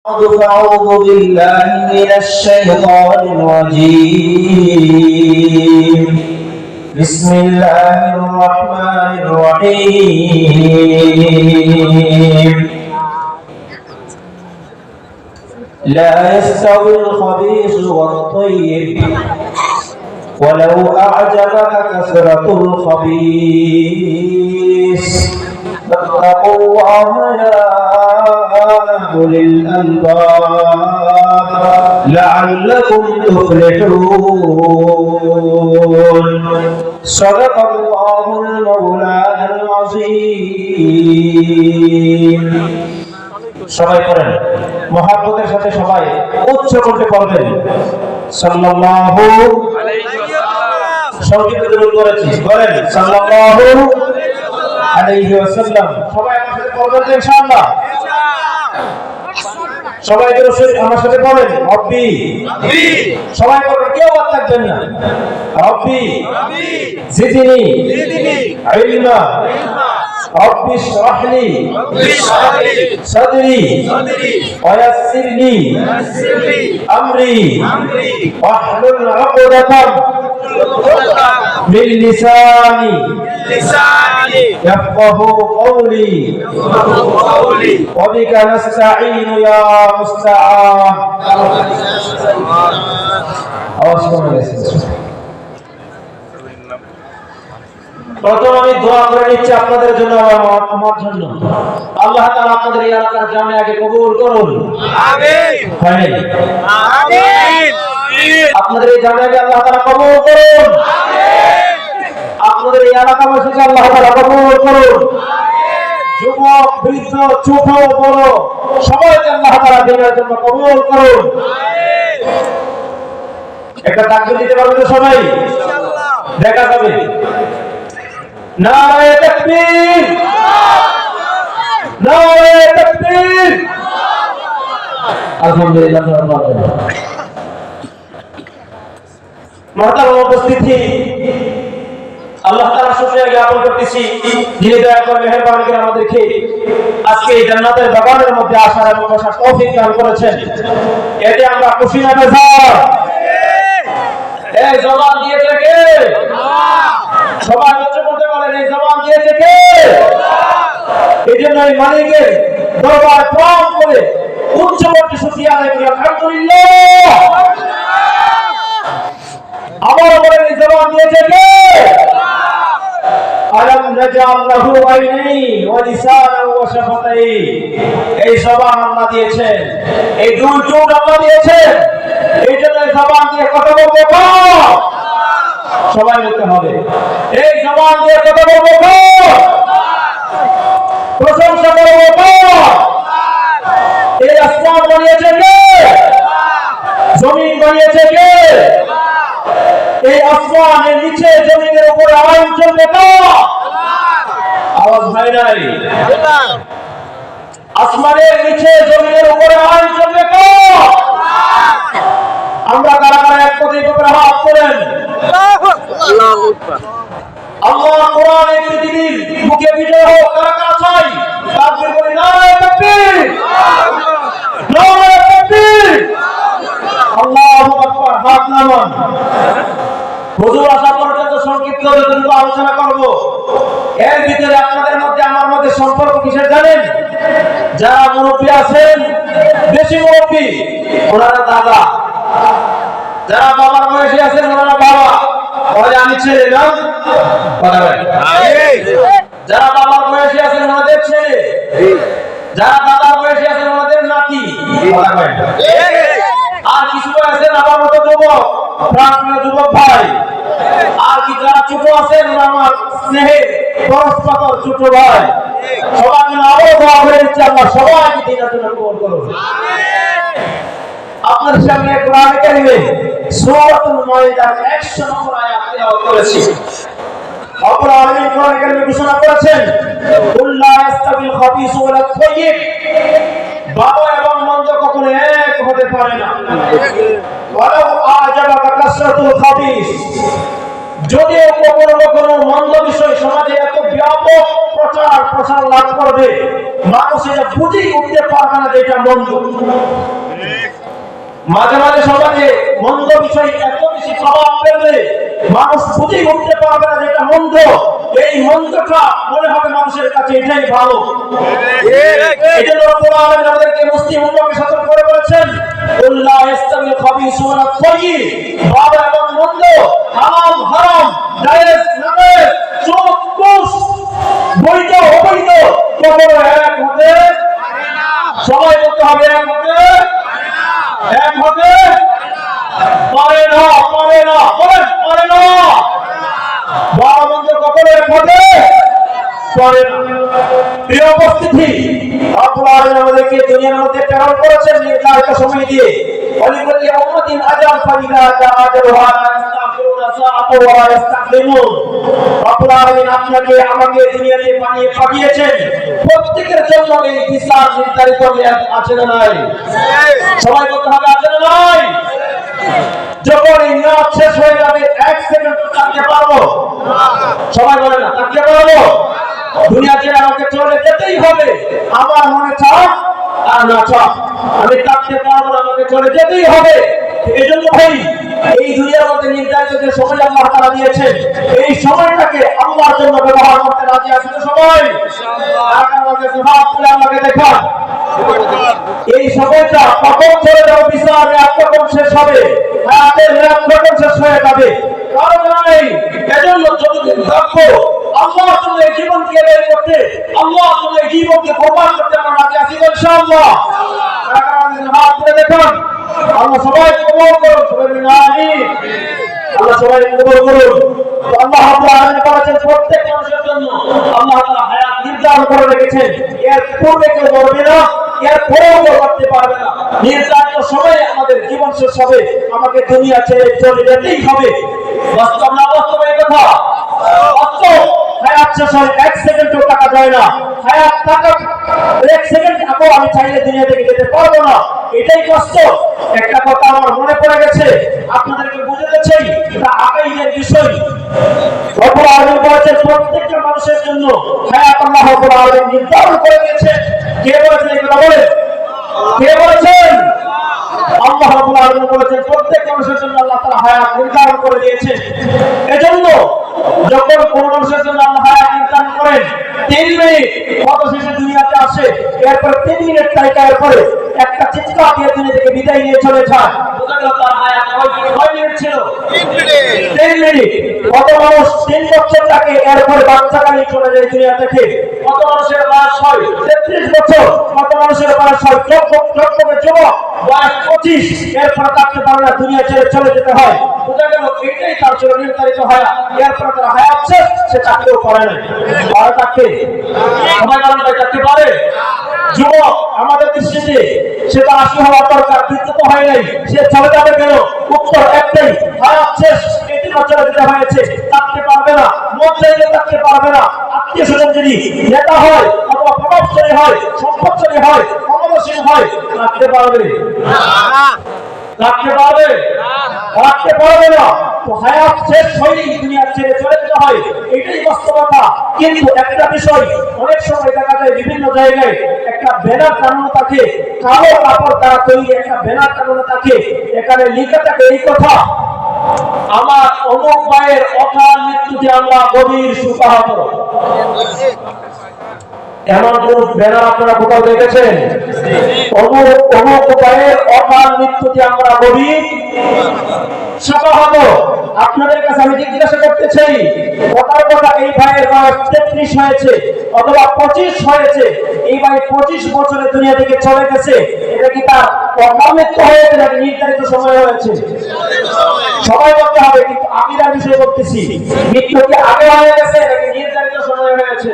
أعوذ بالله من الشيطان الرجيم بسم الله الرحمن الرحيم لا يستوي الخبيث والطيب ولو أعجبك كثرة الخبيث فاتقوا الله يا أولي الألباب لعلكم تفلحون صدق الله المولانا العظيم সবাই করেন মহব্বতের সাথে সবাই উচ্চ কণ্ঠে পড়বেন সাল্লাল্লাহু আলাইহি ওয়াসাল্লাম সংক্ষেপে দরুদ করেছি বলেন সাল্লাল্লাহু আলাইহি ওয়াসাল্লাম সবাই আমার সাথে পড়বেন ইনশাআল্লাহ সবাই আমার সাথে পড়েন রব্বি সবাই পড়বেন কেউ বাদ থাকবেন না রব্বি জিদনি ইলমা رب اشرح لي صدري ويسر لي أمري واحلل عقدة من لساني يفقه قولي وبك نستعين يا مستعان প্রথম আমি দোয়া করে নিচ্ছি আপনাদের জন্য আমার জন্য আল্লাহ তাআলা আপনাদের এই এলাকার জামিয়াকে কবুল করুন আমিন আমিন আমিন আপনাদের এই জামিয়াকে আল্লাহ তাআলা কবুল করুন আমিন আপনাদের এই এলাকাবাসীকে আল্লাহ তাআলা কবুল করুন আমিন যুবক বৃদ্ধ ছোট বড় সবাইকে আল্লাহ তাআলা দিনের জন্য কবুল করুন আমিন একটা তাকবীর দিতে পারবেন তো সবাই ইনশাআল্লাহ দেখা যাবে নারে তাকবীর নারে তাকবীর আলহামদুলিল্লাহ মহতারাম উপস্থিতি আল্লাহ তাআলার শুকরিয়া জ্ঞাপন করতেছি যিনি দয়া করে মেহেরবানি করে আমাদেরকে আজকে এই জান্নাতের বাগানের মধ্যে আসার এবং বসার তৌফিক দান করেছেন এতে আমরা খুশি না বেজার এই জবান দিয়েছে কে আল্লাহ সবাই এই জবান দিয়েছে কে এইজন্য এই মালিকের দরবার প্রণাম করে উচ্চ কণ্ঠে শুকরিয়া আদায় করি আলহামদুলিল্লাহ আমার উপরে এই জবান দিয়েছে কে আলম নাজাল লাহু আইনাইন ওয়া লিসানান ওয়া শাফাতাইন এই জবান আল্লাহ দিয়েছেন এই দুই চোখ আল্লাহ দিয়েছেন এইজন্য এই জবান দিয়ে কথা বলবো সবাই বলতে হবে এই জবান দিয়ে কথা বলবো প্রশংসা করবো এই আসমান বানিয়েছে কে জমিন বানিয়েছে কে এই আসমানের নিচে জমিনের উপরে আইন চলবে কে আওয়াজ হয় নাই আসমানের নিচে জমিনের উপরে আইন চলবে কে আমরা কারা কারা এক কথায় উপরে হাত তোলেন আল্লাহু আকবার আল্লাহ কোরআনে পৃথিবীর বুকে বিজয় হোক কারা কারা চাই তাকবীর বলি নারে তাকবীর নারে তাকবীর আল্লাহু আকবার হাত নামান হুজুর আসা পর্যন্ত সংক্ষিপ্ত যতটুকু আলোচনা করব এর ভিতরে আপনাদের মধ্যে আমার মধ্যে সম্পর্ক কিসের জানেন যারা মুরব্বি আছেন বেশি মুরব্বি ওনারা দাদা যারা বাবার বয়সী আছেন ওনারা বাবা ওরা আমি ছেলে না কথা বলেন যারা বাবার বয়সী আছেন ওনাদের ছেলে যারা দাদার বয়সী আছেন ওনাদের নাতি কথা বলেন আর কিছু আছেন আমার মতো যুবক প্রাণপ্রিয় যুবক ভাই আর কি যারা ছোট আছেন ওরা আমার স্নেহের পরস্পর ছোট ভাই সবাই মিলে আরো দোয়া করে দিচ্ছি আল্লাহ সবাইকে দিনের জন্য কবুল করুন আপনার সামনে কোরআনে কারিমে সূরাতুল মাইদার 100 নম্বর আয়াত তেলাওয়াত করেছি রব্বুল আলামিন কোরআনে কারিমে ঘোষণা করেছেন কুল লা ইস্তাবিল খাবিসু ওয়াল তাইয়্যিব ভালো এবং মন্দ কখনো এক হতে পারে না ওয়ালাউ আ'জাবাকা কাসরাতুল খাবিস যদিও কখনো কখনো মন্দ বিষয় সমাজে এত ব্যাপক প্রচার প্রসার লাভ করবে, মানুষ এটা বুঝেই উঠতে পারবে না যে এটা মন্দ। মাঝে মাঝে সমাজে মন্দ বিষয় এত বেশি প্রভাব ফেলবে, মানুষ বুঝেই উঠতে পারবে না যে এটা মন্দ। এই মন্দটা মনে হবে মানুষের কাছে এটাই ভালো। এই জন্য কোরআন আমাদেরকে মুসলিম উম্মাহকে সতর্ক করে বলেছেন, আল্লাহ ইসলামের খাবিস ওয়া তাইয়িব, ভালো এবং মন্দ, হালাল হারাম, জায়েজ নাজায়েজ, সুদ ঘুষ, বৈধ অবৈধ কখনো এক হতে পারে না। সবাই বলতে হবে এক হতে পারে না, পারে না, বলেন পারে না। ভালো মন্দ কখনো এক হতে পারে না। প্রিয় উপস্থিতি, আল্লাহ আমাদেরকে দুনিয়ার মধ্যে প্রেরণ করেছেন নির্ধারিত সময় দিয়ে। ওয়ালিকুল্লি উম্মাতিন আজাল ফাইদা আজালুহা ইস্তাগফিরুনা সাআতাও ওয়া লা ইস্তাকদিমুন। রব্বুল আলামিন আপনাকে আমাকে দুনিয়াতে বানিয়ে পাঠিয়েছেন, প্রত্যেকের জন্য এই বিচার নির্ধারিত আছে না নাই? সবাই বলতে হবে আছে না নাই? যখন এই নিয়ত শেষ হয়ে যাবে, এক সেকেন্ড থাকতে পারবো? সবাই বলে না থাকতে পারবো? দুনিয়া ছেড়ে আমাকে চলে যেতেই হবে, আমার মনে চাপ আর না চাপ আমি থাকতে পারবো না, আমাকে চলে যেতেই হবে। এই জন্য ভাই, এই দুনিয়ার মধ্যে নির্ধারিত যে সময় আল্লাহ তাআলা দিয়েছেন, এই সময়টাকে আল্লাহর জন্য ব্যবহার করতে রাজি আছি তো সবাই? আমাকে দেখান এই সময়টা কখন চলে যাবে, বিচার কখন শেষ হবে, হায়াতের কখন শেষ হয়ে যাবে, কারণ নাই। এজন্য যতদিন থাকবো আল্লাহর জন্য এই জীবনকে বের করতে, আল্লাহর জন্য এই জীবনকে কোরবান করতে আমরা রাজি আছি ইনশাআল্লাহ। হাত তুলে দেখুন, আল্লাহ সবাই কবুল করুন, সবাই আমিন। আল্লাহ সবাই কবুল করুন। আল্লাহ রাব্বুল আলামিন বলেছেন প্রত্যেক মানুষের জন্য আল্লাহ তাআলা হায়াত নির্ধারণ করে রেখেছেন, এর পূর্বে কেউ মরবে না, এর পরেও কেউ মরতে পারবে না। নির্ধারিত সময়ে আমাদের জীবন শেষ হবে, আমাকে দুনিয়া ছেড়ে চলে যেতেই হবে। বাস্তব না বাস্তব এই কথা? বাস্তব। হায়াত শেষ হয়, এক সেকেন্ডও টাকা যায় না। হায়াত টাকা এক সেকেন্ড আগেও আমি চাইলে দুনিয়া থেকে যেতে পারবো না, এটাই বাস্তব। একটা কথা আমার মনে পড়ে গেছে, আপনাদেরকে বুঝাতে চাই, এটা আকাইদের বিষয়। রব্বুল আলামিন বলেছেন প্রত্যেকটা মানুষের জন্য হায়াত আল্লাহ রব্বুল আলামিন নির্ধারণ করে দিয়েছেন। কে বলেছেন এই কথা? বলেন কে বলেছেন? আল্লাহ রাব্বুল আলামিন বলেছেন প্রত্যেক মানুষের জন্য আল্লাহ তাআলা হায়াত নির্ধারণ করে দিয়েছেন। এজন্য যখন কোন মানুষের জন্য আল্লাহ হায়াত নির্ধারণ করেন, 3 মিনিট কত শেষে দুনিয়াতে আসে, এরপর 3 মিনিট টাইকার পরে একটা চিৎকার দিয়ে দুনিয়া থেকে বিদায় নিয়ে চলে যায়, বোঝা গেল তার হায়াত কয় মিনিট ছিল? 3 মিনিট। কত মানুষ 3 বছর থাকে, এরপর বাচ্চাকালে চলে যায় দুনিয়া থেকে। কত মানুষের বয়স হয় 33 বছর, কত মানুষের বয়স হয় চকচকে যুবক, বয়স 25, এরপর থাকতে পারে না, দুনিয়া ছেড়ে চলে যেতে হয়। বোঝা গেল এটাই তার জন্য নির্ধারিত হায়াত। এরপর তার হায়াত শেষ, সে থাকতেও পারে না। আর থাকতে সবাই কারণ থাকতে পারে? যুবক আমাদের দৃষ্টিতে সেটা 80 হওয়া দরকার, কিন্তু তো হয় নাই, সে চলে যাবে কেন? উত্তর একটাই, হায়াত শেষ, এটি চলে যেতে হয়েছে, থাকতে পারবে না, মন চাইলে থাকতে পারবে না। আত্মীয় স্বজন যদি নেতা হয় অথবা প্রভাবশালী হয়, সম্পদশালী হয়, ক্ষমতাশীল হয়, থাকতে পারবে? থাকতে পারবে? থাকতে পারবে না। তো হায়াত শেষ হলেই দুনিয়া ছেড়ে চলে যেতে হয়, এটাই বাস্তবতা। কিন্তু একটা বিষয়, অনেক সময় দেখা যায় বিভিন্ন জায়গায় একটা ব্যানার টানানো থাকে, কালো কাপড় দ্বারা তৈরি একটা ব্যানার টানানো থাকে, এখানে লেখা থাকে এই কথা, আমার অমুক ভাইয়ের অকাল মৃত্যুতে আমরা গভীর শোকাহত। এমন কোন ব্যানার আপনারা কোথাও দেখেছেন? অমুক ভাইয়ের অকাল মৃত্যুতে আমরা গভীর শোকাহত। আপনাদের কাছে আমি জিজ্ঞাসা করতে চাই, কথা এই ভাইয়ের বয়স 33 হয়েছে অথবা 25 হয়েছে, এই ভাই 25 বছরের দুনিয়া থেকে চলে গেছে, এটা কি তার অকাল মৃত্যু হয়েছে নাকি নির্ধারিত সময় হয়েছে? সবাই বলতে হবে, কিন্তু আকিদার বিষয় বলতেছি, মৃত্যু কি আগে হয়ে গেছে নাকি নির্ধারিত সময় হয়েছে?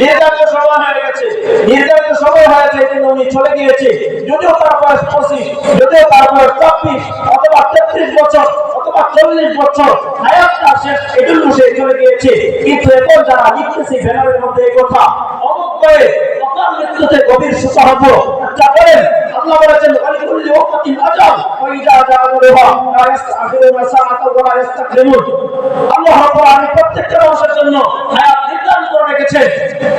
নির্ধারিত সময় হয়ে গেছে। নির্ধারিত সময় হয়েছে, কিন্তু উনি চলে গিয়েছে, যদিও তার বয়স 25, যদিও তার বয়স 24 অথবা 33 বছর অথবা 40 বছর, হায়াতটা শেষ, এজন্য সে চলে গিয়েছে। কিন্তু এখন যারা লিখতেছে ব্যানারের মধ্যে এই কথা, অমুক করে অকাল মৃত্যুতে গভীর শোকাহত, যা বলেন আল্লাহ বলেছেন ওয়ালিকুল্লি উম্মাতিন আজাল ওয়া ইযা জাআ আজালুহা লা ইস্তাখিরুনা সাআতাও ওয়া লা ইস্তাকদিমুন। আল্লাহ রাব্বুল আলামিন প্রত্যেকটা মানুষের জন্য হায়াত নির্ধারণ করে রেখেছেন। রেখেছেন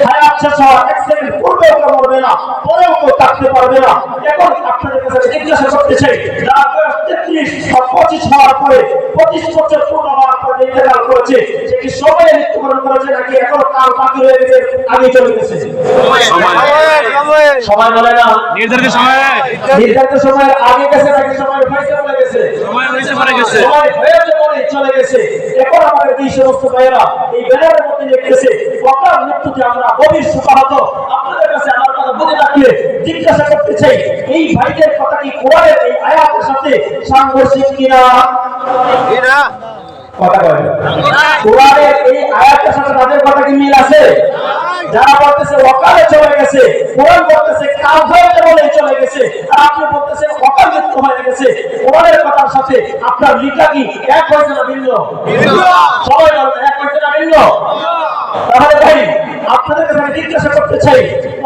হায়াত শেষ হওয়ার 1 সেকেন্ড পূর্বেও কেউ মরবে না, পরেও কেউ থাকতে পারবে না। এখন আপনাদের কাছে জিজ্ঞাসা করতে চাই, যারা 33 বা 25 হওয়ার পরে 25 বছর পূর্ণ হওয়ার পরে ইন্তেকাল করেছে, সে কি সময়ে মৃত্যুবরণ করেছে নাকি এখনো কাল বাকি রয়ে গেছে, আগে চলে গেছে? সময় বলে না, নির্ধারিত সময়ের আগে গেছে নাকি সময় হয়েছে বলে গেছে? সময় হয়েছে বলে চলে গেছে। এখন আমাদের এই সমস্ত ভাইয়েরা এই ব্যানারের মধ্যে লিখতেছে অকাল মৃত্যুতে আমরা গভীর শোকাহত। আপনাদের কাছে আমার কথা বুঝে রাখলে জিজ্ঞাসা করতে চাই, এই ভাইদের কথা কি কোরআনের এই আয়াতের সাথে সাংঘর্ষিক কিনা? কথা বলেন, কোরআনের এই আয়াতের সাথে তাদের কথা কি মিল আছে? যারা বলতেছে অকালে চলে গেছে, কোরআন বলতেছে কাল হয়েছে বলে চলে গেছে, আর আপনি বলতেছেন অকাল মৃত্যু হয়ে গেছে। কোরআনের কথার সাথে আপনার লিখা কি এক হয়েছে না ভিন্ন? সবাই বলতে এক হয়েছে না ভিন্ন? তাহলে ভাই আপনাদের কাছে জিজ্ঞাসা করতে চাই,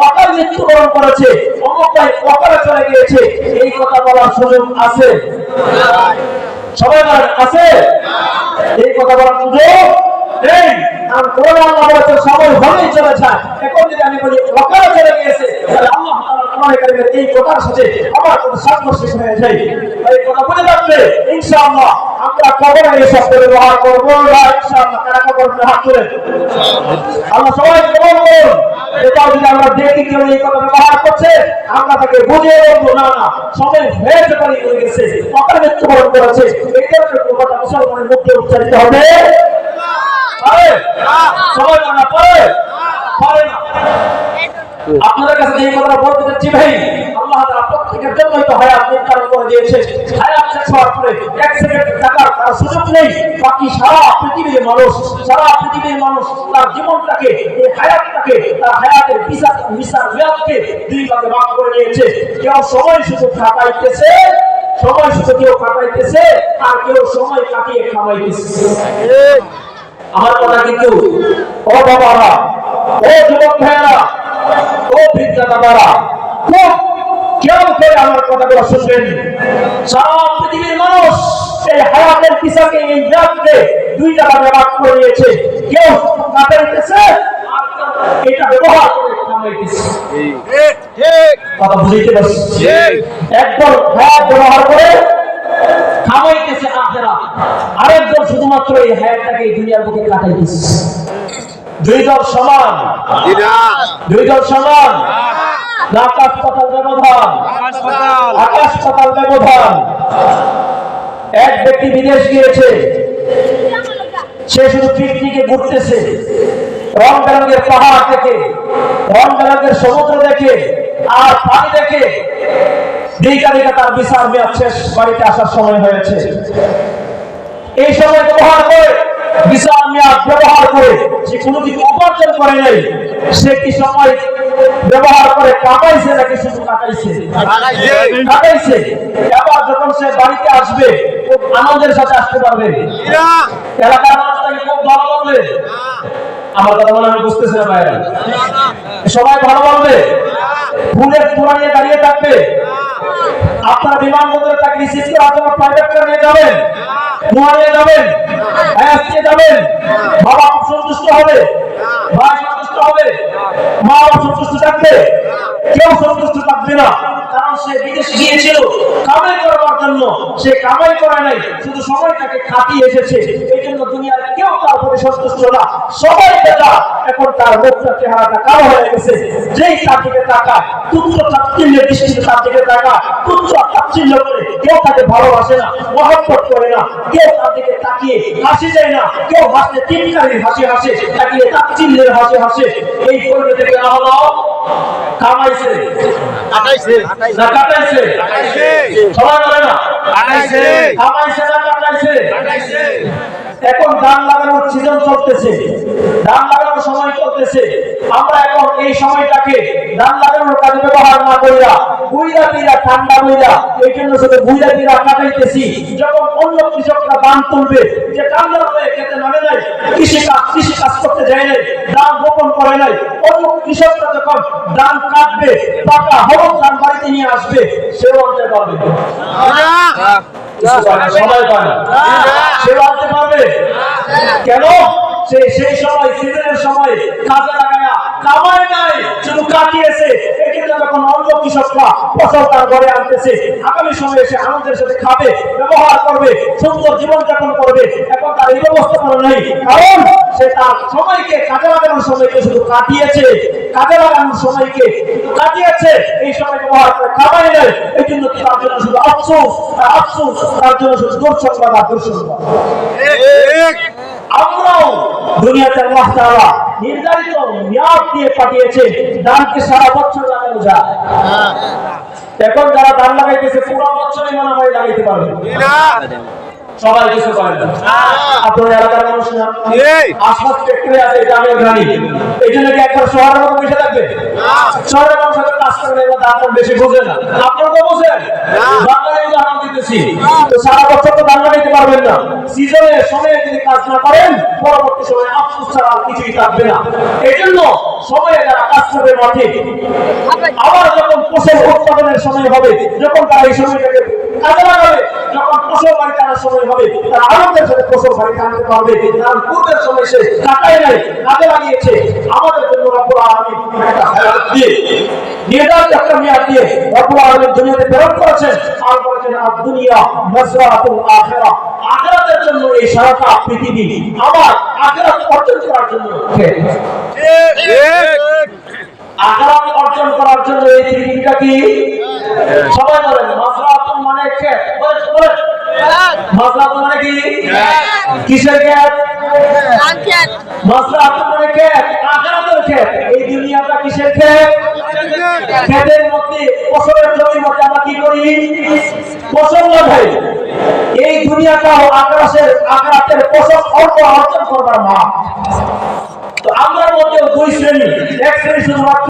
অকাল মৃত্যুবরণ করেছে, অমুক ভাই অকালে চলে গিয়েছে, এই কথা বলার সুযোগ আছে? সবাই বলেন আছে? এই কথা বলার সুযোগ নেই। কারণ কোরআন আল্লাহ বলেছে সময় হলেই চলে যায়। এখন যদি আমি বলি অকালে চলে গিয়েছে, তাহলে আল্লাহ তাআলা কোরআনে কারীমের এই কথার সাথে আমার কোনো সাংঘর্ষিক হয়ে যায়। এই কথা বুঝে রাখলে ইনশাআল্লাহ আমরা কবরে এই শব্দ ব্যবহার করবো না। ইনশাআল্লাহ কারা কবর হাত তুলে আল্লাহ সবাই কবর করুন। এটাও যদি আমরা দেখি কেউ এই কথা ব্যবহার করছে, আমরা তাকে বুঝিয়ে বলবো না না সময় হয়েছে বলে হয়ে গেছে, অকালে মৃত্যুবরণ করেছে, এই ধরনের কোনো কথা মুসলমানের মুখে উচ্চারিত হবে সবাই মনে পারে না। আপনাদের কাছে যে কথা বলতে চাচ্ছি ভাই, আল্লাহ তাআলা প্রত্যেকের জন্যই তো হায়াত নির্ধারণ করে দিয়েছে। হায়াত শেষ হওয়ার পরে 1 সেকেন্ড থাকার তার সুযোগ নেই। বাকি সারা পৃথিবীর মানুষ তার জীবনটাকে, এই হায়াতটাকে, তার হায়াতের বিচার মেয়াদকে 2 ভাগে ভাগ করে নিয়েছে। কেউ সময় শুধু কাটাইতেছে, আর কেউ সময় কাটিয়ে খামাইতেছে। আমার কথা কিন্তু ও বাবারা, ও যুবক ভাইয়েরা, ও বৃদ্ধ দাদারা, খুব খেয়াল করে আমার কথাগুলো শুনবেন। সারা পৃথিবীর মানুষ এই হায়াতের পিছাকে, এই জাতকে 2 ভাগে ভাগ করে নিয়েছে। কেউ কাটাইতেছে আর এটা ব্যবহার করে খামাইতেছে। কথা বুঝাইতে পারছি? একদল হায়াত ব্যবহার করে খামাইতেছে আখেরাত, আরেকজন শুধুমাত্র এই হায়াতটাকে এই দুনিয়ার বুকে কাটাইতেছে। 2 দল সমান, আকাশ পাতাল ব্যবধান। এক ব্যক্তি বিদেশ গিয়েছে, সে শুধু পিকনিকে ঘুরতেছে, রং বেরঙের পাহাড় দেখে, রং বেরঙের সমুদ্র দেখে আর পানি দেখে দিকা তার বিচার মেয়াদ শেষ, বাড়িতে আসার সময় হয়েছে। এই সময় বিচার মেয়াদ ব্যবহার করে সে কোনো কিছু উপার্জন করে নাই। সে কি সময় ব্যবহার করে কাটাইছে নাকি শুধু কাটাইছে? এবার যখন সে বাড়িতে আসবে খুব আনন্দের সাথে আসতে পারবে, এলাকার মানুষ তাকে খুব ভালো বলবে। আমার কথা বলে আমি বুঝতেছি না ভাইরা, সবাই ভালো বলবে, ফুলের তোড়া নিয়ে দাঁড়িয়ে থাকবে। আপনারা বিমানবন্দরে তাকে রিসিভ করার জন্য প্রাইভেট কার নিয়ে যাবেন, নিয়ে যাবেন, আজকে যাবেন, বাবা সন্তুষ্ট হবে, ভাই সন্তুষ্ট হবে, মা বাবা সন্তুষ্ট থাকবে, কেউ সন্তুষ্ট থাকবে না। কারণ সে বিদেশ গিয়েছিল কামাই করার জন্য, সে কামাই করে নাই, শুধু সময়টাকে খাটিয়ে এসেছে। এই জন্য দুনিয়ার কেউ তার প্রতি সন্তুষ্ট না, সবাই বেটা। এখন তার মুখটা, চেহারাটা কালো হয়ে গেছে। যেই তার দিকে তাকায়, তুচ্ছ তাচ্ছিল্যের দৃষ্টিতে তার দিকে তাকায়, তুচ্ছ তাচ্ছিল্য করে, কেউ তাকে ভালোবাসে না, মহব্বত করে না, কেউ তার দিকে তাকিয়ে হাসি দেয় না, কেউ হাসলে টিটকারির হাসি হাসে, তাকিয়ে তাচ্ছিল্যের হাসি হাসে। এই পরিবেশ থেকে না হলো কামাইছে, না কাটাইছে? সবাই বলে না কামাইছে না কাটাইছে? এখন ধান লাগানোর সিজন চলতেছে, ধান লাগানোর সময় চলতেছে। আমরা এখন এই সময়টাকে ধান লাগানোর কাজে ব্যবহার না করিয়া বুইরা পিরা ঠান্ডা বইরা, এই জন্য শুধু বুইরা পিরা কাটাইতেছি। যখন অন্য কৃষকরা ধান তুলবে, যে কান্দার হয়ে খেতে নামে নাই, কৃষি কাজ করতে যায় নাই, ধান বপন করে নাই, অন্য কৃষকরা যখন ধান কাটবে, পাকা হলুদ ধান বাড়িতে নিয়ে আসবে, সেও আনতে পারবে, সবাই পারে, সেও আনতে পারবে। কেন? সেই সময় সিজনের সময় কাজে লাগায় কামায় নাই, শুধু কাটিয়েছে। এজন্য যখন অন্য কৃষকরা ফসল তার ঘরে আনতেছে, আগামী সময়ে এসে আনন্দের সাথে খাবে, ব্যবহার করবে, সুন্দর জীবনযাপন করবে, এখন তার এই ব্যবস্থা করা নেই। কারণ সে তার সময়কে কাজে লাগানোর সময়কে শুধু কাটিয়েছে, কাজে লাগানোর সময়কে কাটিয়েছে, এই সময় ব্যবহার করে কামাই নাই। এই জন্য তার জন্য শুধু আফসোস আর আফসোস, তার জন্য শুধু দুঃসংবাদ আর দুঃসংবাদ। আমরাও দুনিয়াতে আল্লাহ তাআলা নির্ধারিত মেয়াদ দিয়ে পাঠিয়েছে, দানকে সারা বছর লাগানো যায়। এখন যারা দান লাগাইতেছে পুরো বছরই মনে হয় লাগাইতে পারবে না, সবাই কিছু পারে না। আপনার এলাকার মানুষ না, আশপাশ ফ্যাক্টরি আছে, এটা আমি জানি। এই জন্য কি একবার শহরের মতো বসে থাকবে? শহরের মানুষ কাজ করে এবার দাম বেশি বোঝে না, আপনারা তো বোঝেন। বাংলায় উদাহরণ দিতেছি, তো সারা বছর তো দাম লাগাইতে পারবেন না। সিজনে সময়ে যদি কাজ না করেন, পরবর্তী সময়ে আফসোস ছাড়া আর কিছুই থাকবে না। এই জন্য সময়ে যারা কাজ করবে মাঠে, আবার যখন ফসল উৎপাদনের সময় হবে, যখন তারা এই সময়টাকে কাজে লাগাবে, যখন ফসল বাড়িতে আনার সময় হবে, তারা আনন্দের সাথে ফসল বাড়িতে আনতে পারবে। কারণ পূর্বের সময় সে কাটাই নাই, কাজে লাগিয়েছে। আমাদের জন্য রব্বুল আলামিন একটা হায়াত দিয়ে, নির্ধারিত একটা মেয়াদ দিয়ে রব্বুল আলামিন দুনিয়াতে প্রেরণ করেছেন। আর বলেছেন দুনিয়া মাযরাতুল আখিরাহ, আখিরাতের জন্য এই সারাটা পৃথিবী আমার আখিরাত অর্জন করার জন্য। আখিরাত অর্জন করার জন্য এই পৃথিবীটা কি? সবাই বলেন মাযরাতুল মানে ক্ষেত। বলেন মাযরাতুল মানে কি? কিসের ক্ষেত? ধান ক্ষেত। মাযরাতুল মানে ক্ষেত, আখিরাতের ক্ষেত। এই দুনিয়াটা কিসের ক্ষেত? ক্ষেতের মধ্যে, ফসলের জমির মধ্যে আমরা কি করি? ফসল লাগাই। এই দুনিয়াটাও আখিরাতের ফসল অর্জন করবার মাঠ। তো আমরা মধ্যে দুই শ্রেণী, এক শ্রেণী শুধুমাত্র